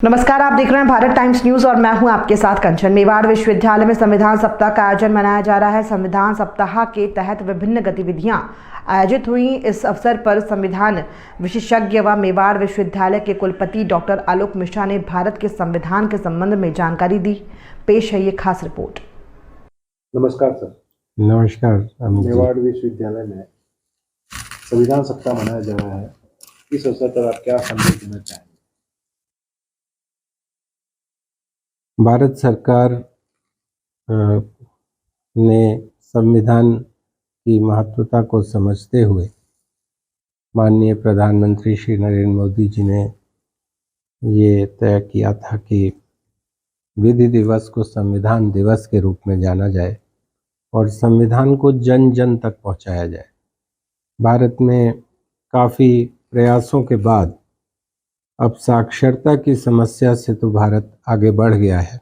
नमस्कार, आप देख रहे हैं भारत टाइम्स न्यूज और मैं हूं आपके साथ कंचन। मेवाड़ विश्वविद्यालय में संविधान सप्ताह का आयोजन मनाया जा रहा है। संविधान सप्ताह के तहत विभिन्न गतिविधियां आयोजित हुई। इस अवसर पर संविधान विशेषज्ञ व मेवाड़ विश्वविद्यालय के कुलपति डॉक्टर आलोक मिश्रा ने भारत के संविधान के संबंध में जानकारी दी। पेश है ये खास रिपोर्ट। नमस्कार सर। नमस्कार। मेवाड़ विश्वविद्यालय में संविधान सप्ताह मनाया जा रहा है, इस अवसर पर आप क्या संदेश देना चाहेंगे? भारत सरकार ने संविधान की महत्वता को समझते हुए माननीय प्रधानमंत्री श्री नरेंद्र मोदी जी ने ये तय किया था कि विधि दिवस को संविधान दिवस के रूप में जाना जाए और संविधान को जन जन तक पहुंचाया जाए। भारत में काफ़ी प्रयासों के बाद अब साक्षरता की समस्या से तो भारत आगे बढ़ गया है,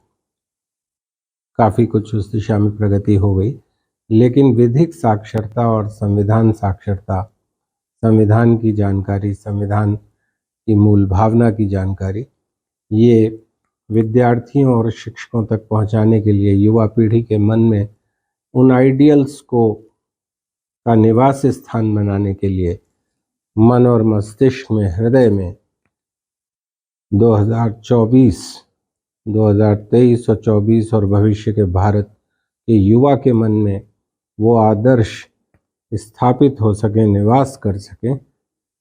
काफ़ी कुछ उस दिशा में प्रगति हो गई, लेकिन विधिक साक्षरता और संविधान साक्षरता, संविधान की जानकारी, संविधान की मूल भावना की जानकारी, ये विद्यार्थियों और शिक्षकों तक पहुंचाने के लिए युवा पीढ़ी के मन में उन आइडियल्स को का निवास स्थान बनाने के लिए मन और मस्तिष्क में, हृदय में 2024, 2023 और 24 और भविष्य के भारत के युवा के मन में वो आदर्श स्थापित हो सके, निवास कर सके,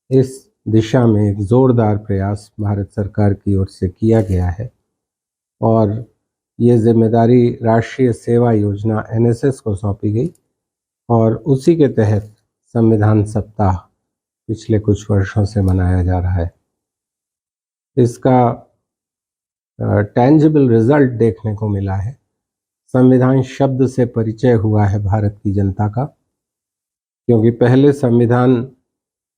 इस दिशा में एक जोरदार प्रयास भारत सरकार की ओर से किया गया है। और ये जिम्मेदारी राष्ट्रीय सेवा योजना NSS को सौंपी गई और उसी के तहत संविधान सप्ताह पिछले कुछ वर्षों से मनाया जा रहा है। इसका टेंजिबल रिजल्ट देखने को मिला है। संविधान शब्द से परिचय हुआ है भारत की जनता का, क्योंकि पहले संविधान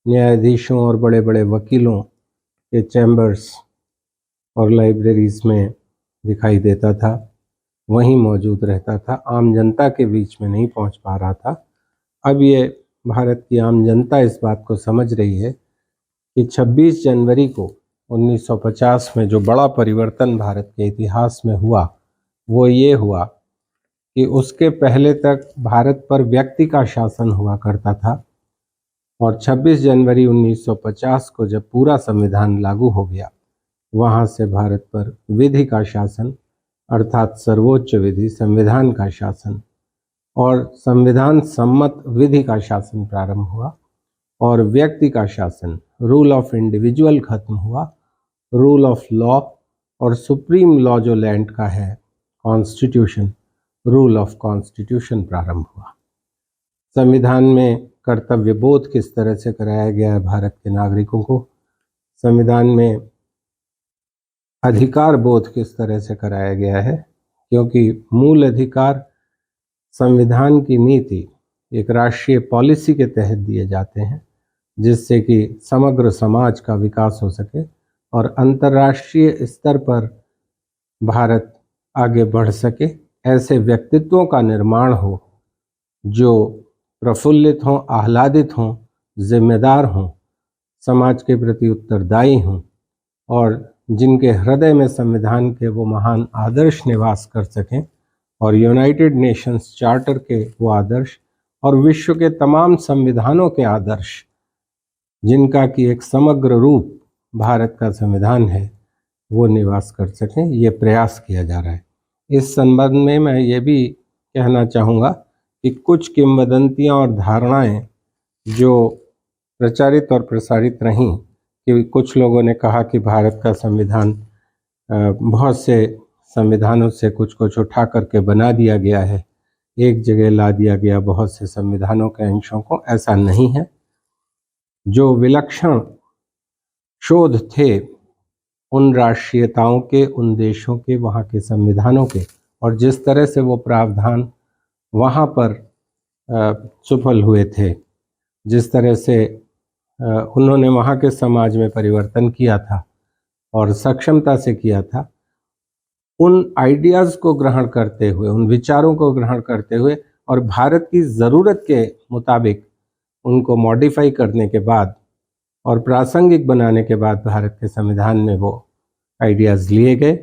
न्यायाधीशों और बड़े बड़े वकीलों के चैम्बर्स और लाइब्रेरीज में दिखाई देता था, वहीं मौजूद रहता था, आम जनता के बीच में नहीं पहुंच पा रहा था। अब ये भारत की आम जनता इस बात को समझ रही है कि 26 जनवरी को 1950 में जो बड़ा परिवर्तन भारत के इतिहास में हुआ, वो ये हुआ कि उसके पहले तक भारत पर व्यक्ति का शासन हुआ करता था और 26 जनवरी 1950 को जब पूरा संविधान लागू हो गया, वहाँ से भारत पर विधि का शासन अर्थात सर्वोच्च विधि, संविधान का शासन और संविधान सम्मत विधि का शासन प्रारंभ हुआ और व्यक्ति का शासन, रूल ऑफ इंडिविजुअल खत्म हुआ, रूल ऑफ लॉ और सुप्रीम लॉ जो लैंड का है, कॉन्स्टिट्यूशन, रूल ऑफ कॉन्स्टिट्यूशन प्रारंभ हुआ। संविधान में कर्तव्य बोध किस तरह से कराया गया है भारत के नागरिकों को, संविधान में अधिकार बोध किस तरह से कराया गया है, क्योंकि मूल अधिकार संविधान की नीति एक राष्ट्रीय पॉलिसी के तहत दिए जाते हैं, जिससे कि समग्र समाज का विकास हो सके और अंतर्राष्ट्रीय स्तर पर भारत आगे बढ़ सके। ऐसे व्यक्तित्वों का निर्माण हो जो प्रफुल्लित हों, आह्लादित हों, जिम्मेदार हों, समाज के प्रति उत्तरदायी हों और जिनके हृदय में संविधान के वो महान आदर्श निवास कर सकें और यूनाइटेड नेशंस चार्टर के वो आदर्श और विश्व के तमाम संविधानों के आदर्श, जिनका कि एक समग्र रूप भारत का संविधान है, वो निवास कर सकें, ये प्रयास किया जा रहा है। इस संबंध में मैं ये भी कहना चाहूँगा कि कुछ किंवदंतियाँ और धारणाएं जो प्रचारित और प्रसारित रहीं कि कुछ लोगों ने कहा कि भारत का संविधान बहुत से संविधानों से कुछ कुछ उठा करके बना दिया गया है, एक जगह ला दिया गया बहुत से संविधानों के अंशों को, ऐसा नहीं है। जो विलक्षण शोध थे उन राष्ट्रीयताओं के, उन देशों के, वहाँ के संविधानों के, और जिस तरह से वो प्रावधान वहाँ पर सफल हुए थे, जिस तरह से उन्होंने वहाँ के समाज में परिवर्तन किया था और सक्षमता से किया था, उन आइडियाज़ को ग्रहण करते हुए, उन विचारों को ग्रहण करते हुए और भारत की ज़रूरत के मुताबिक उनको मॉडिफाई करने के बाद और प्रासंगिक बनाने के बाद भारत के संविधान में वो आइडियाज़ लिए गए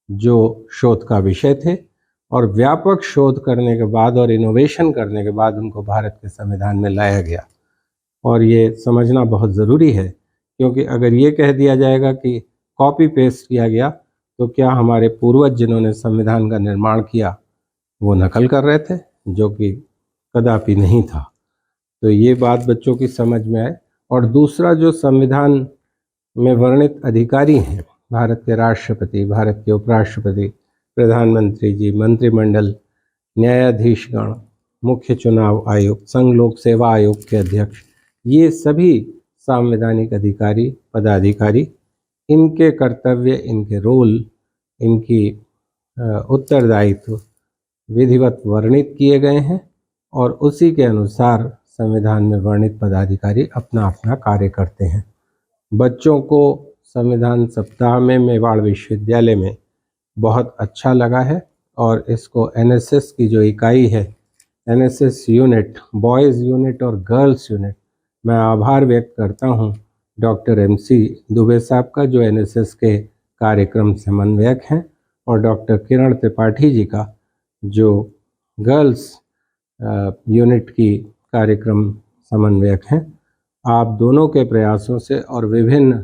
जो शोध का विषय थे, और व्यापक शोध करने के बाद और इनोवेशन करने के बाद उनको भारत के संविधान में लाया गया। और ये समझना बहुत ज़रूरी है, क्योंकि अगर ये कह दिया जाएगा कि कॉपी पेस्ट किया गया, तो क्या हमारे पूर्वज जिन्होंने संविधान का निर्माण किया वो नकल कर रहे थे, जो कि कदापि नहीं था। तो ये बात बच्चों की समझ में आए। और दूसरा, जो संविधान में वर्णित अधिकारी हैं, भारत के राष्ट्रपति, भारत के उपराष्ट्रपति, प्रधानमंत्री जी, मंत्रिमंडल, न्यायाधीशगण, मुख्य चुनाव आयुक्त, संघ लोक सेवा आयोग के अध्यक्ष, ये सभी संवैधानिक अधिकारी, पदाधिकारी, इनके कर्तव्य, इनके रोल, इनकी उत्तरदायित्व विधिवत वर्णित किए गए हैं, और उसी के अनुसार संविधान में वर्णित पदाधिकारी अपना अपना कार्य करते हैं। बच्चों को संविधान सप्ताह में मेवाड़ विश्वविद्यालय में बहुत अच्छा लगा है, और इसको एनएसएस की जो इकाई है, एनएसएस यूनिट, बॉयज़ यूनिट और गर्ल्स यूनिट, मैं आभार व्यक्त करता हूं डॉक्टर MC दुबे साहब का, जो एनएसएस के कार्यक्रम समन्वयक हैं, और डॉक्टर किरण त्रिपाठी जी का, जो गर्ल्स यूनिट की कार्यक्रम समन्वयक हैं। आप दोनों के प्रयासों से और विभिन्न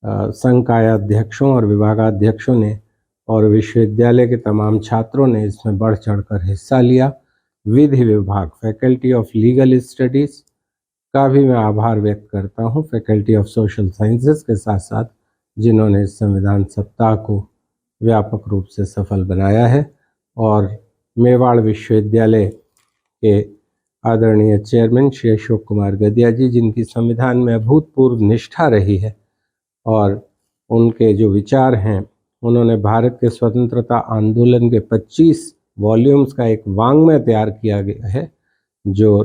संकायाध्यक्षों और विभागाध्यक्षों ने और विश्वविद्यालय के तमाम छात्रों ने इसमें बढ़ चढ़कर हिस्सा लिया। विधि विभाग, फैकल्टी ऑफ लीगल स्टडीज़ का भी मैं आभार व्यक्त करता हूं, फैकल्टी ऑफ सोशल साइंसेस के साथ साथ, जिन्होंने इस संविधान सप्ताह को व्यापक रूप से सफल बनाया है। और मेवाड़ विश्वविद्यालय के आदरणीय चेयरमैन श्री अशोक कुमार गदिया जी, जिनकी संविधान में अभूतपूर्व निष्ठा रही है, और उनके जो विचार हैं, उन्होंने भारत के स्वतंत्रता आंदोलन के 25 वॉल्यूम्स का एक वाङ्मय तैयार किया गया है, जो